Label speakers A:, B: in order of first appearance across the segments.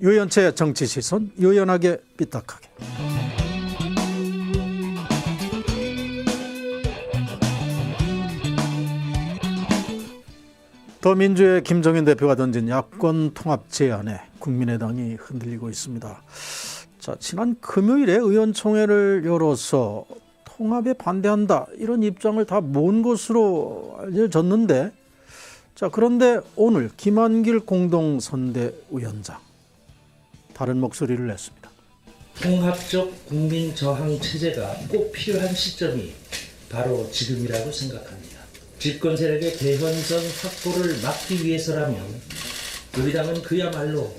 A: 유연체 정치 시선, 유연하게 삐딱하게. 더민주의 김종인 대표가 던진 야권 통합 제안에 국민의당이 흔들리고 있습니다. 자, 지난 금요일에 의원총회를 열어서 통합에 반대한다 이런 입장을 다 모은 것으로 알려졌는데, 자, 그런데 오늘 김한길 공동선대위원장 다른 목소리를 냈습니다.
B: 통합적 국민 저항 체제가 꼭 필요한 시점이 바로 지금이라고 생각합니다. 집권 세력의 개헌선 확보를 막기 위해서라면 우리 당은 그야말로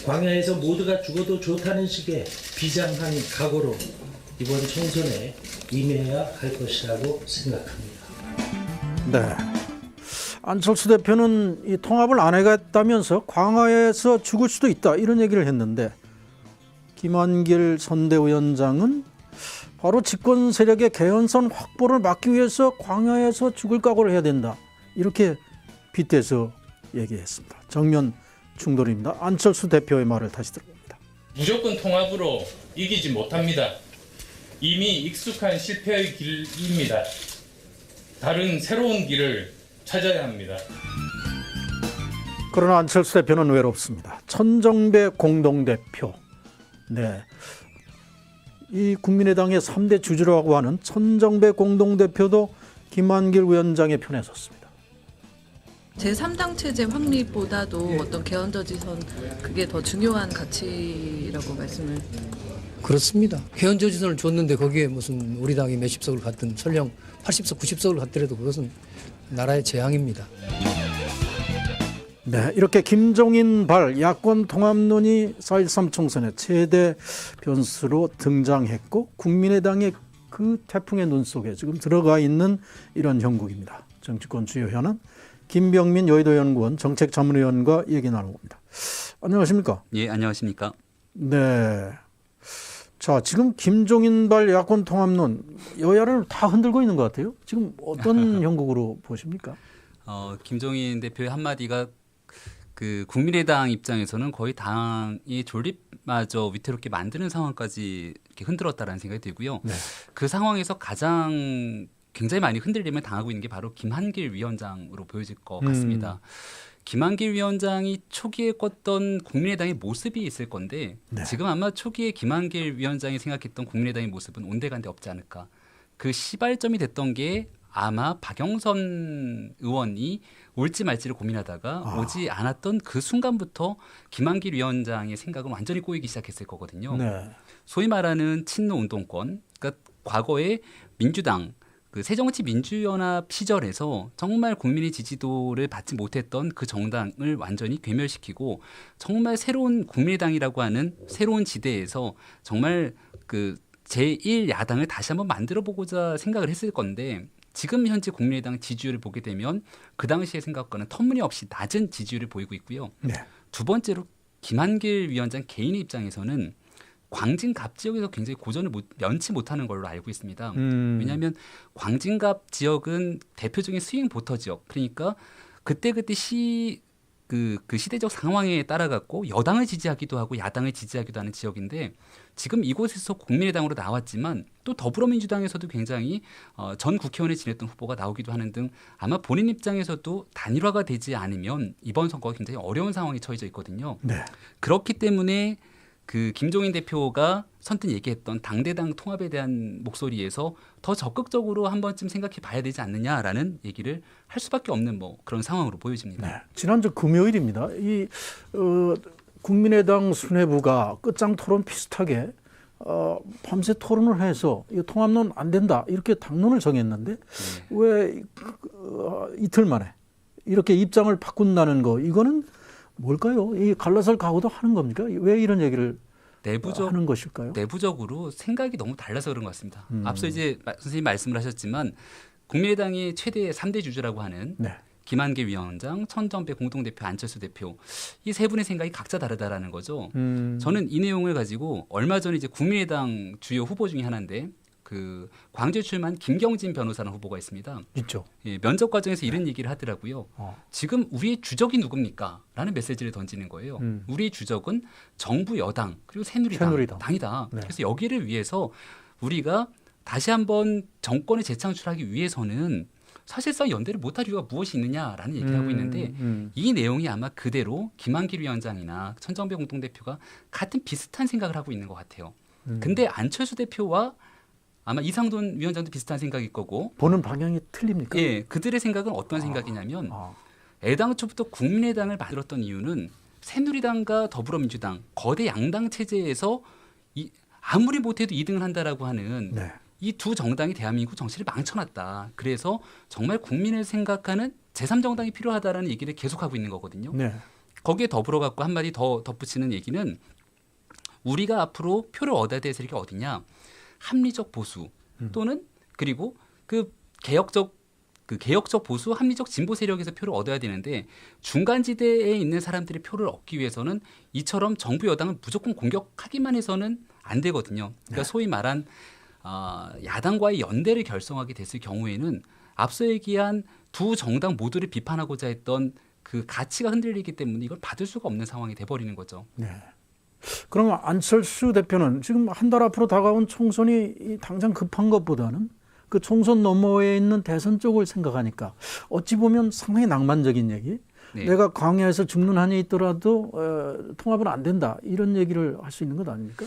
B: 광야에서 모두가 죽어도 좋다는 식의 비장한 각오로 이번 총선에 임해야 할 것이라고 생각합니다.
A: 네. 안철수 대표는 이 통합을 안 해갔다면서 광화에서 죽을 수도 있다 이런 얘기를 했는데, 김한길 선대위원장은 바로 집권 세력의 개헌선 확보를 막기 위해서 광야에서 죽을 각오를 해야 된다 이렇게 빗대서 얘기했습니다. 정면 충돌입니다. 안철수 대표의 말을 다시 들어봅니다.
C: 무조건 통합으로 이기지 못합니다. 이미 익숙한 실패의 길입니다. 다른 새로운 길을 찾아야 합니다.
A: 그러나 안철수 대표는 외롭습니다. 천정배 공동대표, 네, 이 국민의당의 3대 주주라고 하는 천정배 공동대표도 김한길 위원장의 편에 섰습니다.
D: 제3당 체제 확립보다도 어떤 개헌 저지선 그게 더 중요한 가치라고 말씀을.
E: 그렇습니다. 개헌 저지선을 줬는데 거기에 무슨 우리 당이 몇십 석을 갖든 설령 80석, 90석을 갖더라도 그것은 나라의 재앙입니다.
A: 네, 이렇게 김종인 발 야권 통합론이 4.13 총선의 최대 변수로 등장했고, 국민의당의 그 태풍의 눈 속에 지금 들어가 있는 이런 형국입니다. 정치권 주요 현안, 김병민 여의도연구원 정책자문위원과 얘기 나눠봅니다. 안녕하십니까?
F: 예, 안녕하십니까?
A: 네. 자, 지금 김종인 발 야권 통합론 여야를 다 흔들고 있는 것 같아요. 지금 어떤 형국으로 보십니까?
F: 김종인 대표의 한마디가 그 국민의당 입장에서는 거의 당의 존립마저 위태롭게 만드는 상황까지 이렇게 흔들었다라는 생각이 들고요. 네. 그 상황에서 가장 굉장히 많이 흔들림을 당하고 있는 게 바로 김한길 위원장으로 보여질 것 같습니다. 김한길 위원장이 초기에 꿨던 국민의당의 모습이 있을 건데, 네, 지금 아마 초기에 김한길 위원장이 생각했던 국민의당의 모습은 온데간데 없지 않을까. 그 시발점이 됐던 게 아마 박영선 의원이 올지 말지를 고민하다가 오지 않았던 그 순간부터 김한길 위원장의 생각은 완전히 꼬이기 시작했을 거거든요. 네. 소위 말하는 친노 운동권, 그러니까 과거에 민주당, 그 새정치민주연합 시절에서 정말 국민의 지지도를 받지 못했던 그 정당을 완전히 괴멸시키고, 정말 새로운 국민의당이라고 하는 새로운 지대에서 정말 그 제1야당을 다시 한번 만들어보고자 생각을 했을 건데, 지금 현재 국민의당 지지율을 보게 되면 그 당시의 생각과는 터무니없이 낮은 지지율을 보이고 있고요. 네. 두 번째로 김한길 위원장 개인의 입장에서는 광진갑 지역에서 굉장히 고전을 면치 못하는 걸로 알고 있습니다. 왜냐하면 광진갑 지역은 대표적인 스윙 보터 지역, 그러니까 그때그때 그 시대적 상황에 따라 갖고 여당을 지지하기도 하고 야당을 지지하기도 하는 지역인데, 지금 이곳에서 국민의당으로 나왔지만 또 더불어민주당에서도 굉장히 전 국회의원을 지냈던 후보가 나오기도 하는 등 아마 본인 입장에서도 단일화가 되지 않으면 이번 선거가 굉장히 어려운 상황에 처해져 있거든요. 네. 그렇기 때문에 그 김종인 대표가 선뜻 얘기했던 당대당 통합에 대한 목소리에서 더 적극적으로 한 번쯤 생각해 봐야 되지 않느냐라는 얘기를 할 수밖에 없는 그런 상황으로 보여집니다. 네.
A: 지난주 금요일입니다. 이 국민의당 수뇌부가 끝장 토론 비슷하게 밤새 토론을 해서 이 통합론 안 된다 이렇게 당론을 정했는데, 네, 왜 이틀 만에 이렇게 입장을 바꾼다는 거, 이거는 뭘까요? 이 갈라설 각오도 하는 겁니까? 왜 이런 얘기를 하는 것일까요?
F: 내부적으로 생각이 너무 달라서 그런 것 같습니다. 앞서 이제 선생님 말씀을 하셨지만 국민의당의 최대 3대 주주라고 하는, 네, 김한길 위원장, 천정배 공동대표, 안철수 대표, 이 세 분의 생각이 각자 다르다라는 거죠. 저는 이 내용을 가지고 얼마 전에 이제 국민의당 주요 후보 중에 하나인데 그 광주에 출마한 김경진 변호사라는 후보가 있습니다.
A: 있죠.
F: 예, 면접 과정에서 이런 얘기를 하더라고요. 지금 우리의 주적이 누굽니까? 라는 메시지를 던지는 거예요. 우리의 주적은 정부 여당 그리고 새누리당이다.
A: 네.
F: 그래서 여기를 위해서 우리가 다시 한번 정권을 재창출하기 위해서는 사실상 연대를 못할 이유가 무엇이 있느냐라는 얘기를 하고 있는데 이 내용이 아마 그대로 김한길 위원장이나 천정배 공동대표가 같은 비슷한 생각을 하고 있는 것 같아요. 근데 안철수 대표와 아마 이상돈 위원장도 비슷한 생각일 거고
A: 보는 방향이 틀립니까?
F: 예, 그들의 생각은 어떤 생각이냐면 애당초부터 국민의당을 만들었던 이유는 새누리당과 더불어민주당 거대 양당 체제에서 아무리 못해도 2등을 한다라고 하는
A: 네.
F: 이 두 정당이 대한민국 정치를 망쳐놨다. 그래서 정말 국민을 생각하는 제3정당이 필요하다라는 얘기를 계속하고 있는 거거든요.
A: 네.
F: 거기에 더불어 갖고 한마디 더 덧붙이는 얘기는 우리가 앞으로 표를 얻어야 될 세력이 어디냐. 합리적 보수 또는 그리고 그 개혁적 보수 합리적 진보 세력에서 표를 얻어야 되는데 중간지대에 있는 사람들의 표를 얻기 위해서는 이처럼 정부 여당을 무조건 공격하기만 해서는 안 되거든요. 그러니까 소위 말한 야당과의 연대를 결성하게 됐을 경우에는 앞서 얘기한 두 정당 모두를 비판하고자 했던 그 가치가 흔들리기 때문에 이걸 받을 수가 없는 상황이 돼버리는 거죠.
A: 네. 그러면 안철수 대표는 지금 한 달 앞으로 다가온 총선이 당장 급한 것보다는 그 총선 너머에 있는 대선 쪽을 생각하니까 어찌 보면 상당히 낭만적인 얘기.
F: 네.
A: 내가 광야에서 죽는 한이 있더라도 통합은 안 된다. 이런 얘기를 할 수 있는 것 아닙니까?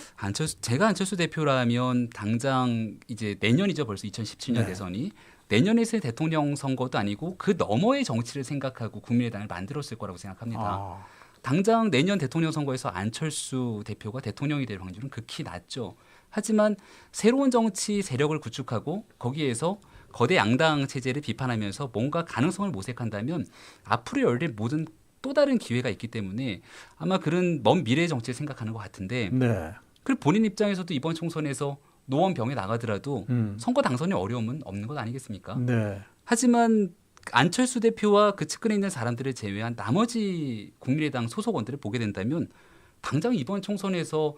F: 제가 안철수 대표라면 당장 이제 내년이죠. 벌써 2017년
A: 네.
F: 대선이. 내년에서의 대통령 선거도 아니고 그 너머의 정치를 생각하고 국민의당을 만들었을 거라고 생각합니다. 당장 내년 대통령 선거에서 안철수 대표가 대통령이 될 확률은 극히 낮죠. 하지만 새로운 정치 세력을 구축하고 거기에서 거대 양당 체제를 비판하면서 뭔가 가능성을 모색한다면 앞으로 열릴 모든 또 다른 기회가 있기 때문에 아마 그런 먼 미래의 정치를 생각하는 것 같은데
A: 네.
F: 그리고 본인 입장에서도 이번 총선에서 노원병에 나가더라도 선거 당선이 어려움은 없는 것 아니겠습니까?
A: 네.
F: 하지만 안철수 대표와 그 측근에 있는 사람들을 제외한 나머지 국민의당 소속원들을 보게 된다면 당장 이번 총선에서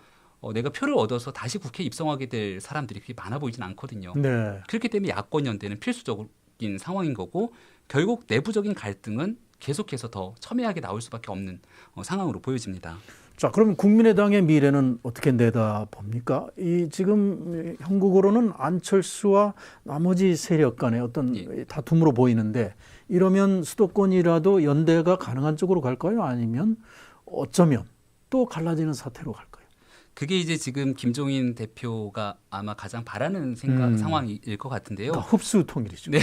F: 내가 표를 얻어서 다시 국회에 입성하게 될 사람들이 그렇게 많아 보이진 않거든요.
A: 네.
F: 그렇기 때문에 야권 연대는 필수적인 상황인 거고 결국 내부적인 갈등은 계속해서 더 첨예하게 나올 수밖에 없는 상황으로 보여집니다.
A: 자, 그럼 국민의당의 미래는 어떻게 내다봅니까? 이 지금 형국으로는 안철수와 나머지 세력 간의 어떤 다툼으로 보이는데 이러면 수도권이라도 연대가 가능한 쪽으로 갈까요? 아니면 어쩌면 또 갈라지는 사태로 갈까요?
F: 그게 이제 지금 김종인 대표가 아마 가장 바라는 상황일 것 같은데요.
A: 그러니까 흡수 통일이죠.
F: 네.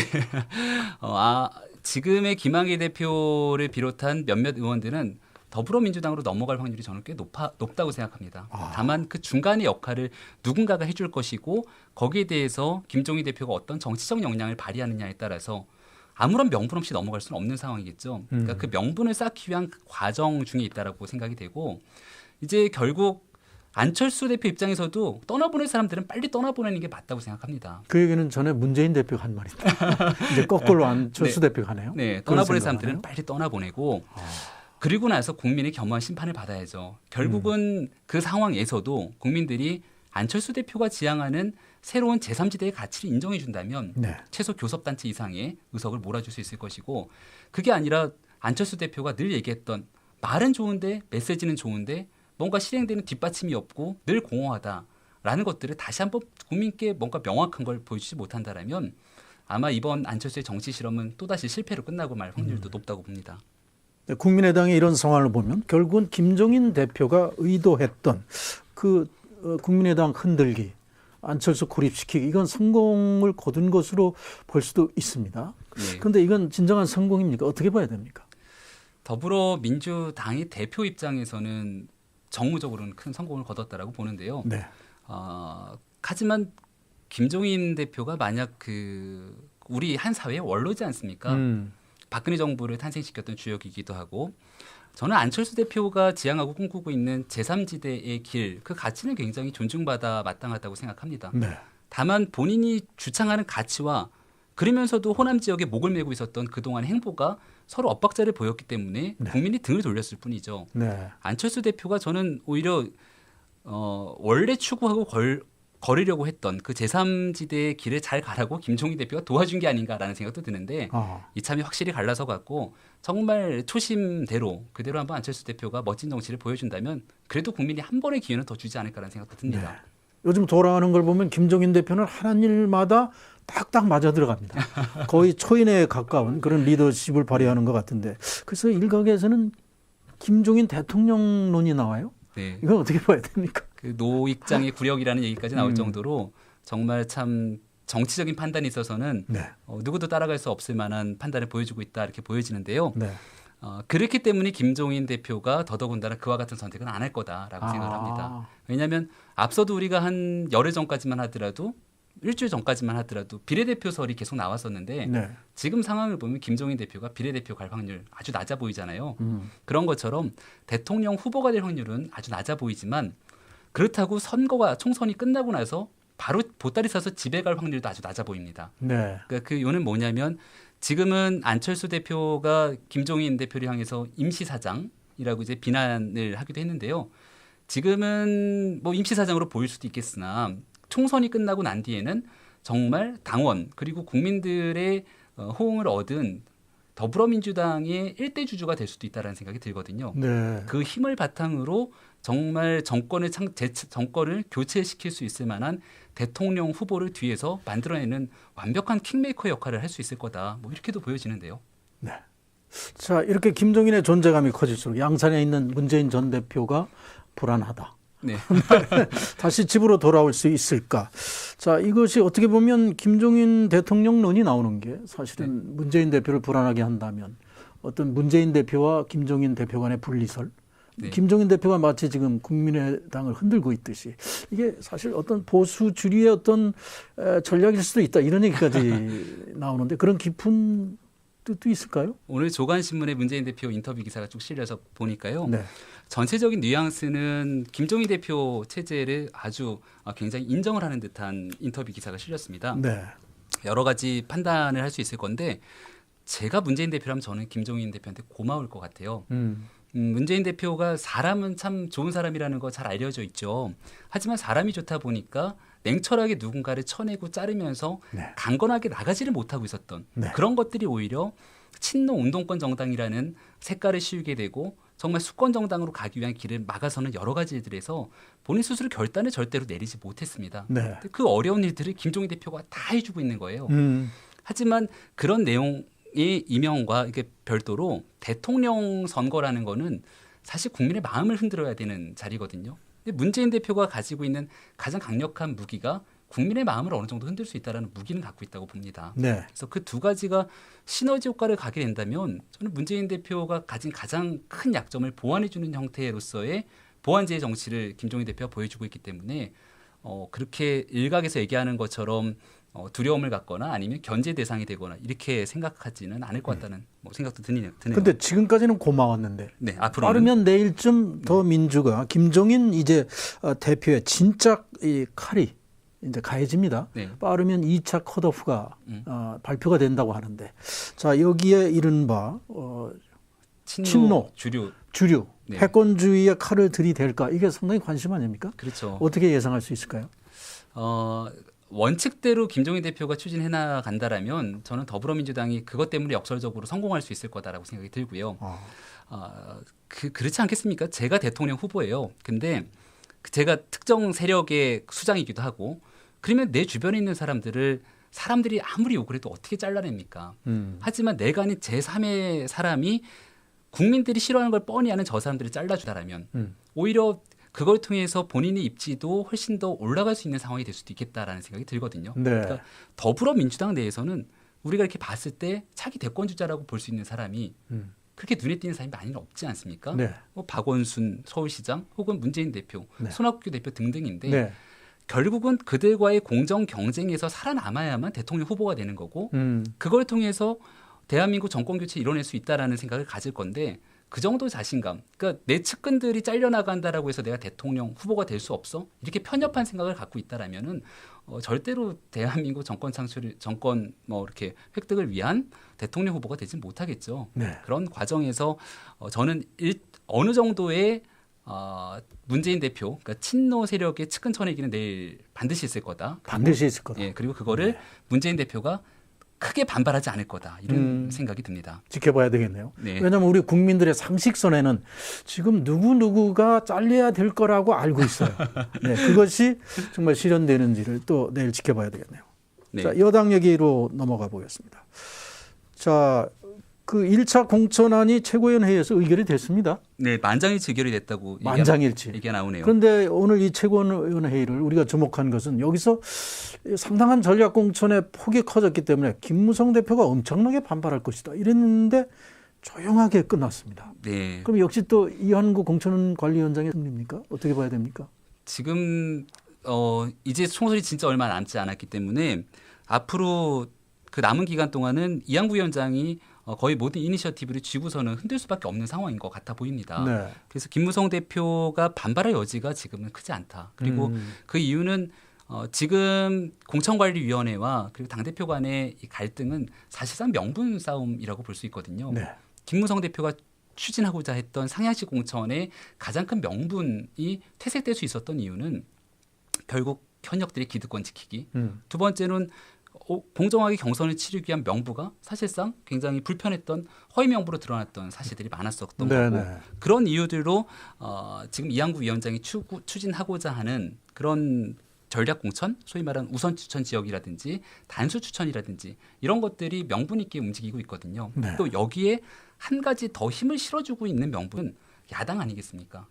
F: 지금의 김한길 대표를 비롯한 몇몇 의원들은 더불어민주당으로 넘어갈 확률이 저는 꽤 높다고 생각합니다. 다만 그 중간의 역할을 누군가가 해줄 것이고 거기에 대해서 김종인 대표가 어떤 정치적 역량을 발휘하느냐에 따라서 아무런 명분 없이 넘어갈 수는 없는 상황이겠죠. 그러니까 그 명분을 쌓기 위한 과정 중에 있다라고 생각이 되고 이제 결국 안철수 대표 입장에서도 떠나보낼 사람들은 빨리 떠나보내는 게 맞다고 생각합니다.
A: 그 얘기는 전에 문재인 대표가 한 말인데 이제 거꾸로 안철수 대표가 하네요.
F: 네, 떠나보낼 사람들은 빨리 떠나보내고 그리고 나서 국민의 겸허한 심판을 받아야죠. 결국은 그 상황에서도 국민들이 안철수 대표가 지향하는 새로운 제3지대의 가치를 인정해 준다면 최소 교섭단체 이상의 의석을 몰아줄 수 있을 것이고 그게 아니라 안철수 대표가 늘 얘기했던 말은 좋은데 메시지는 좋은데 뭔가 실행되는 뒷받침이 없고 늘 공허하다라는 것들을 다시 한번 국민께 뭔가 명확한 걸 보여주지 못한다라면 아마 이번 안철수의 정치 실험은 또다시 실패로 끝나고 말 확률도 높다고 봅니다.
A: 국민의당의 이런 상황을 보면 결국은 김종인 대표가 의도했던 그 국민의당 흔들기, 안철수 고립시키기 이건 성공을 거둔 것으로 볼 수도 있습니다. 그런데 이건 진정한 성공입니까? 어떻게 봐야 됩니까?
F: 더불어민주당의 대표 입장에서는 정무적으로는 큰 성공을 거뒀다라고 보는데요.
A: 네.
F: 하지만 김종인 대표가 만약 우리 한 사회의 원로지 않습니까? 박근혜 정부를 탄생시켰던 주역이기도 하고 저는 안철수 대표가 지향하고 꿈꾸고 있는 제3지대의 길, 그 가치는 굉장히 존중받아 마땅하다고 생각합니다.
A: 네.
F: 다만 본인이 주창하는 가치와 그러면서도 호남 지역에 목을 메고 있었던 그동안 행보가 서로 엇박자를 보였기 때문에 국민이 등을 돌렸을 뿐이죠.
A: 네.
F: 안철수 대표가 저는 오히려 원래 추구하고 걸으려고 했던 그 제3지대의 길을 잘 가라고 김종인 대표가 도와준 게 아닌가라는 생각도 드는데 이참에 확실히 갈라서 갔고 정말 초심대로 그대로 한번 안철수 대표가 멋진 정치를 보여준다면 그래도 국민이 한 번의 기회는 더 주지 않을까라는 생각도 듭니다.
A: 네. 요즘 돌아가는 걸 보면 김종인 대표는 하는 일마다 딱딱 맞아 들어갑니다. 거의 초인에 가까운 그런 리더십을 발휘하는 것 같은데 그래서 일각에서는 김종인 대통령론이 나와요.
F: 네.
A: 이건 어떻게 봐야 됩니까?
F: 그 노익장의 굴욕이라는 얘기까지 나올 정도로 정말 참 정치적인 판단에 있어서는
A: 네.
F: 누구도 따라갈 수 없을 만한 판단을 보여주고 있다 이렇게 보여지는데요.
A: 네.
F: 그렇기 때문에 김종인 대표가 더더군다나 그와 같은 선택은 안 할 거다라고 생각을 합니다. 왜냐하면 앞서도 우리가 한 열흘 전까지만 하더라도 일주일 전까지만 하더라도 비례대표설이 계속 나왔었는데
A: 네. 지금
F: 상황을 보면 김종인 대표가 비례대표 갈 확률 아주 낮아 보이잖아요. 그런 것처럼 대통령 후보가 될 확률은 아주 낮아 보이지만 그렇다고 선거와 총선이 끝나고 나서 바로 보따리 싸서 집에 갈 확률도 아주 낮아 보입니다.
A: 네.
F: 그러니까 그 이유는 뭐냐면 지금은 안철수 대표가 김종인 대표를 향해서 임시사장이라고 이제 비난을 하기도 했는데요. 지금은 뭐 임시사장으로 보일 수도 있겠으나 총선이 끝나고 난 뒤에는 정말 당원 그리고 국민들의 호응을 얻은 더불어민주당의 일대 주주가 될 수도 있다는 생각이 들거든요.
A: 네.
F: 그 힘을 바탕으로 정말 정권을 교체시킬 수 있을 만한 대통령 후보를 뒤에서 만들어내는 완벽한 킹메이커 역할을 할 수 있을 거다. 뭐 이렇게도 보여지는데요.
A: 네. 자, 이렇게 김종인의 존재감이 커질수록 양산에 있는 문재인 전 대표가 불안하다.
F: 네.
A: 다시 집으로 돌아올 수 있을까? 자, 이것이 어떻게 보면 김종인 대통령론이 나오는 게 사실은 문재인 대표를 불안하게 한다면 어떤 문재인 대표와 김종인 대표 간의 분리설, 김종인 대표가 마치 지금 국민의당을 흔들고 있듯이 이게 사실 어떤 보수 주류의 어떤 전략일 수도 있다 이런 얘기까지 나오는데 그런 깊은 뜻도 있을까요?
F: 오늘 조간신문에 문재인 대표 인터뷰 기사가 쭉 실려서 보니까요.
A: 네.
F: 전체적인 뉘앙스는 김종인 대표 체제를 아주 굉장히 인정을 하는 듯한 인터뷰 기사가 실렸습니다.
A: 네.
F: 여러 가지 판단을 할 수 있을 건데 제가 문재인 대표라면 저는 김종인 대표한테 고마울 것 같아요. 문재인 대표가 사람은 참 좋은 사람이라는 거 잘 알려져 있죠. 하지만 사람이 좋다 보니까 냉철하게 누군가를 쳐내고 자르면서 강건하게 나가지를 못하고 있었던 그런 것들이 오히려 친노 운동권 정당이라는 색깔을 씌우게 되고 정말 수권 정당으로 가기 위한 길을 막아서는 여러 가지 일들에서 본인 스스로 결단을 절대로 내리지 못했습니다.
A: 네.
F: 그 어려운 일들을 김종인 대표가 다 해주고 있는 거예요. 하지만 그런 내용의 이명과 이게 별도로 대통령 선거라는 거는 사실 국민의 마음을 흔들어야 되는 자리거든요. 근데 문재인 대표가 가지고 있는 가장 강력한 무기가 국민의 마음을 어느 정도 흔들 수 있다는 무기는 갖고 있다고 봅니다.
A: 네.
F: 그래서 그 두 가지가 시너지 효과를 가게 된다면 저는 문재인 대표가 가진 가장 큰 약점을 보완해주는 형태로서의 보완제의 정치를 김종인 대표가 보여주고 있기 때문에 그렇게 일각에서 얘기하는 것처럼 두려움을 갖거나 아니면 견제 대상이 되거나 이렇게 생각하지는 않을 것 같다는 생각도 드네요.
A: 근데 지금까지는 고마웠는데
F: 네, 앞으로는
A: 빠르면 내일쯤 더 민주가 김종인 이제 대표의 진짜 이 칼이 이제 가해집니다.
F: 네.
A: 빠르면 2차 컷오프가 발표가 된다고 하는데 자 여기에 이른바 친노, 주류,
F: 네.
A: 패권주의의 칼을 들이댈까 이게 상당히 관심 아닙니까?
F: 그렇죠.
A: 어떻게 예상할 수 있을까요?
F: 원칙대로 김종인 대표가 추진해 나간다라면 저는 더불어민주당이 그것 때문에 역설적으로 성공할 수 있을 거다라고 생각이 들고요. 그렇지 않겠습니까? 제가 대통령 후보예요. 근데 제가 특정 세력의 수장이기도 하고 그러면 내 주변에 있는 사람들이 아무리 욕을 해도 어떻게 잘라냅니까? 하지만 내가 아닌 제3의 사람이 국민들이 싫어하는 걸 뻔히 아는 저 사람들을 잘라주다라면 오히려 그걸 통해서 본인의 입지도 훨씬 더 올라갈 수 있는 상황이 될 수도 있겠다라는 생각이 들거든요.
A: 네.
F: 그러니까 더불어민주당 내에서는 우리가 이렇게 봤을 때 차기 대권주자라고 볼 수 있는 사람이 그렇게 눈에 띄는 사람이 많이는 없지 않습니까?
A: 네.
F: 박원순 서울시장 혹은 문재인 대표, 손학규 대표 등등인데
A: 네.
F: 결국은 그들과의 공정 경쟁에서 살아남아야만 대통령 후보가 되는 거고 그걸 통해서 대한민국 정권 교체 이뤄낼 수 있다라는 생각을 가질 건데 그 정도 자신감, 그러니까 내 측근들이 잘려나간다라고 해서 내가 대통령 후보가 될 수 없어? 이렇게 편협한 생각을 갖고 있다라면은 절대로 대한민국 정권 이렇게 획득을 위한 대통령 후보가 되지 못하겠죠.
A: 네.
F: 그런 과정에서 저는 어느 정도의 문재인 대표, 그러니까 친노 세력의 측근 쳐내기는 내일 반드시 있을 거다.
A: 반드시 있을 거다.
F: 예, 그리고 그거를 문재인 대표가 크게 반발하지 않을 거다. 이런 생각이 듭니다.
A: 지켜봐야 되겠네요.
F: 네.
A: 왜냐하면 우리 국민들의 상식선에는 지금 누구누구가 잘려야 될 거라고 알고 있어요. 네, 그것이 정말 실현되는지를 또 내일 지켜봐야 되겠네요.
F: 네.
A: 자, 여당 얘기로 넘어가 보겠습니다. 자, 그 1차 공천안이 최고위원회에서 의결이 됐습니다.
F: 네, 만장일치 의결이 됐다고
A: 만장일치.
F: 얘기가 나오네요.
A: 그런데 오늘 이 최고위원회의를 우리가 주목한 것은 여기서 상당한 전략 공천의 폭이 커졌기 때문에 김무성 대표가 엄청나게 반발할 것이다 이랬는데 조용하게 끝났습니다.
F: 네.
A: 그럼 역시 또 이한구 공천관리위원장의 승리입니까? 어떻게 봐야 됩니까?
F: 지금 이제 총선이 진짜 얼마 남지 않았기 때문에 앞으로 그 남은 기간 동안은 이한구 위원장이 거의 모든 이니셔티브를 쥐고서는 흔들 수밖에 없는 상황인 것 같아 보입니다.
A: 네.
F: 그래서 김무성 대표가 반발할 여지가 지금은 크지 않다. 그리고 그 이유는 지금 공천관리위원회와 그리고 당대표 간의 이 갈등은 사실상 명분 싸움이라고 볼 수 있거든요.
A: 네.
F: 김무성 대표가 추진하고자 했던 상향식 공천의 가장 큰 명분이 퇴색될 수 있었던 이유는 결국 현역들의 기득권 지키기. 두 번째는 공정하게 경선을 치르기 위한 명부가 사실상 굉장히 불편했던 허위 명부로 드러났던 사실들이 많았었던 거고 그런 이유들로 지금 이한구 위원장이 추진하고자 하는 그런 전략 공천, 소위 말하는 우선 추천 지역이라든지 단수 추천이라든지 이런 것들이 명분 있게 움직이고 있거든요.
A: 네.
F: 또 여기에 한 가지 더 힘을 실어주고 있는 명분은 야당 아니겠습니까?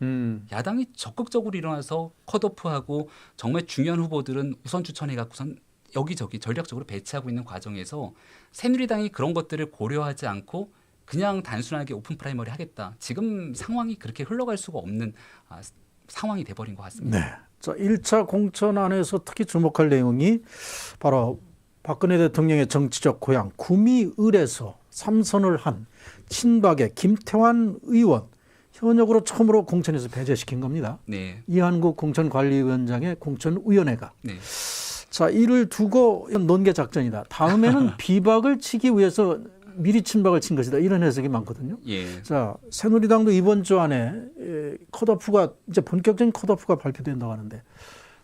F: 야당이 적극적으로 일어나서 컷오프하고 정말 중요한 후보들은 우선 추천해갖고선 여기저기 전략적으로 배치하고 있는 과정에서 새누리당이 그런 것들을 고려하지 않고 그냥 단순하게 오픈 프라이머리 하겠다. 지금 상황이 그렇게 흘러갈 수가 없는 상황이 돼버린 것 같습니다.
A: 네. 자, 1차 공천안에서 특히 주목할 내용이 바로 박근혜 대통령의 정치적 고향 구미을에서 3선을 한 친박의 김태환 의원 현역으로 처음으로 공천에서 배제시킨 겁니다.
F: 네.
A: 이한국 공천관리위원장의 공천위원회가.
F: 네.
A: 자, 이를 두고 논개 작전이다. 다음에는 비박을 치기 위해서 미리 친박을 친 것이다. 이런 해석이 많거든요.
F: 예.
A: 자, 새누리당도 이번 주 안에 컷오프가 이제 본격적인 컷오프가 발표된다고 하는데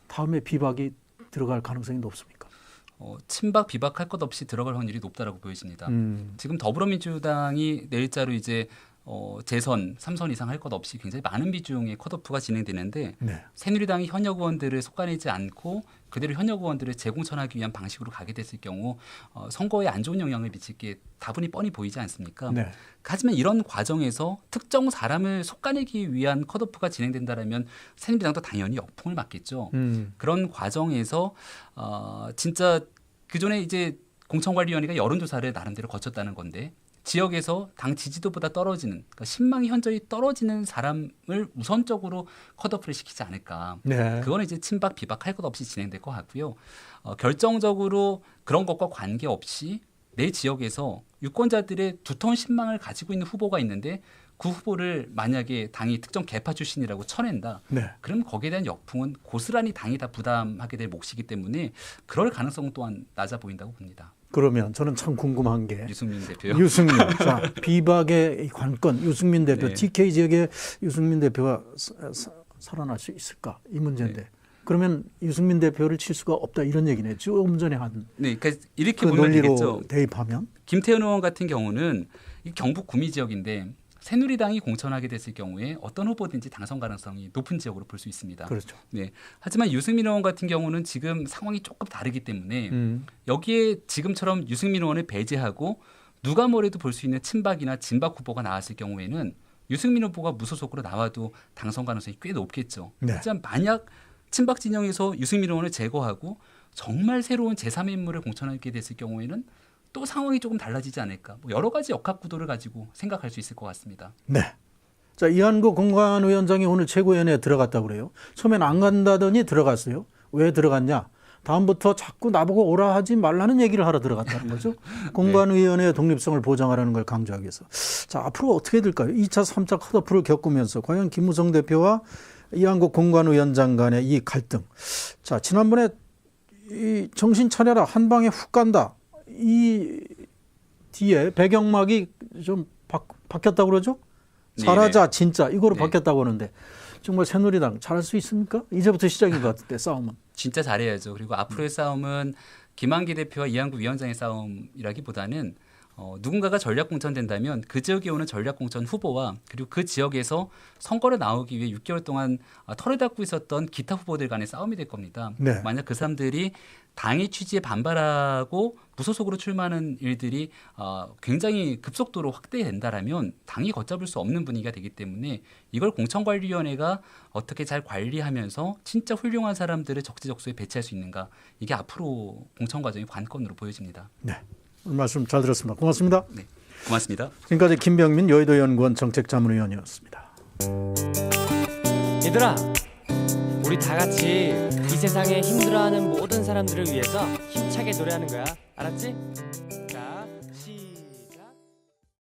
A: 다음에 비박이 들어갈 가능성이 높습니까?
F: 친박 비박할 것 없이 들어갈 확률이 높다라고 보여집니다. 지금 더불어민주당이 내일자로 이제 재선 3선 이상 할 것 없이 굉장히 많은 비중의 컷오프가 진행되는데
A: 네.
F: 새누리당이 현역 의원들을 속아내지 않고 그대로 현역 의원들을 재공천하기 위한 방식으로 가게 됐을 경우 선거에 안 좋은 영향을 미칠 게 다분히 뻔히 보이지 않습니까?
A: 네.
F: 하지만 이런 과정에서 특정 사람을 속아내기 위한 컷오프가 진행된다라면 새누리당도 당연히 역풍을 맞겠죠. 그런 과정에서 진짜 그전에 이제 공천관리위원회가 여론조사를 나름대로 거쳤다는 건데 지역에서 당 지지도보다 떨어지는 그러니까 신망이 현저히 떨어지는 사람을 우선적으로 컷오프를 시키지 않을까.
A: 네.
F: 그거는 이제 친박 비박 할 것 없이 진행될 것 같고요. 결정적으로 그런 것과 관계없이 내 지역에서 유권자들의 두터운 신망을 가지고 있는 후보가 있는데 그 후보를 만약에 당이 특정 계파 출신이라고 쳐낸다.
A: 네.
F: 그럼 거기에 대한 역풍은 고스란히 당이 다 부담하게 될 몫이기 때문에 그럴 가능성 또한 낮아 보인다고 봅니다.
A: 그러면 저는 참 궁금한 게
F: 유승민 대표요.
A: 유승민. 자, 비박의 관건 유승민 대표
F: 네.
A: TK 지역에 유승민 대표가 살아날 수 있을까? 이 문제인데.
F: 네.
A: 그러면 유승민 대표를 칠 수가 없다 이런 얘기네. 조금 전에 한
F: 네, 그러니까 이렇게
A: 그
F: 보면
A: 논리로
F: 되겠죠.
A: 대입하면.
F: 김태현 의원 같은 경우는 이 경북 구미 지역인데 새누리당이 공천하게 됐을 경우에 어떤 후보든지 당선 가능성이 높은 지역으로 볼 수 있습니다.
A: 그렇죠.
F: 네. 하지만 유승민 의원 같은 경우는 지금 상황이 조금 다르기 때문에 여기에 지금처럼 유승민 의원을 배제하고 누가 뭐래도 볼 수 있는 친박이나 진박 후보가 나왔을 경우에는 유승민 후보가 무소속으로 나와도 당선 가능성이 꽤 높겠죠.
A: 네.
F: 하지만 만약 친박 진영에서 유승민 의원을 제거하고 정말 새로운 제3의 인물을 공천하게 됐을 경우에는 또 상황이 조금 달라지지 않을까. 뭐 여러 가지 역학 구도를 가지고 생각할 수 있을 것 같습니다.
A: 네. 자, 이한구 공관위원장이 오늘 최고위원회에 들어갔다고 그래요. 처음엔 안 간다더니 들어갔어요. 왜 들어갔냐? 다음부터 자꾸 나보고 오라 하지 말라는 얘기를 하러 들어갔다는 거죠. 공관위원회의 독립성을 보장하라는 걸 강조하기 위해서. 자, 앞으로 어떻게 될까요? 2차, 3차 컷오프를 겪으면서 과연 김무성 대표와 이한구 공관위원장 간의 이 갈등. 자, 지난번에 이 정신 차려라 한 방에 훅 간다. 이 뒤에 배경막이 좀 바뀌었다고 그러죠? 잘하자 진짜 이거로
F: 네.
A: 바뀌었다고 하는데 정말 새누리당 잘할 수 있습니까? 이제부터 시작인 것 같은데 싸움은.
F: 진짜 잘해야죠. 그리고 앞으로의 싸움은 김한기 대표와 이한구 위원장의 싸움이라기보다는 누군가가 전략 공천된다면 그 지역에 오는 전략 공천 후보와 그리고 그 지역에서 선거를 나오기 위해 6개월 동안 털을 닦고 있었던 기타 후보들 간의 싸움이 될 겁니다.
A: 네.
F: 만약 그 사람들이 당의 취지에 반발하고 무소속으로 출마하는 일들이 굉장히 급속도로 확대된다라면 당이 걷잡을 수 없는 분위기가 되기 때문에 이걸 공천관리위원회가 어떻게 잘 관리하면서 진짜 훌륭한 사람들을 적재적소에 배치할 수 있는가, 이게 앞으로 공천 과정의 관건으로 보여집니다.
A: 네. 오늘 말씀 잘 들었습니다. 고맙습니다.
F: 네, 고맙습니다.
A: 지금까지 김병민 여의도 연구원 정책자문위원이었습니다.
G: 얘들아, 우리 다 같이 이 세상에 힘들어하는 모든 사람들을 위해서 힘차게 노래하는 거야. 알았지?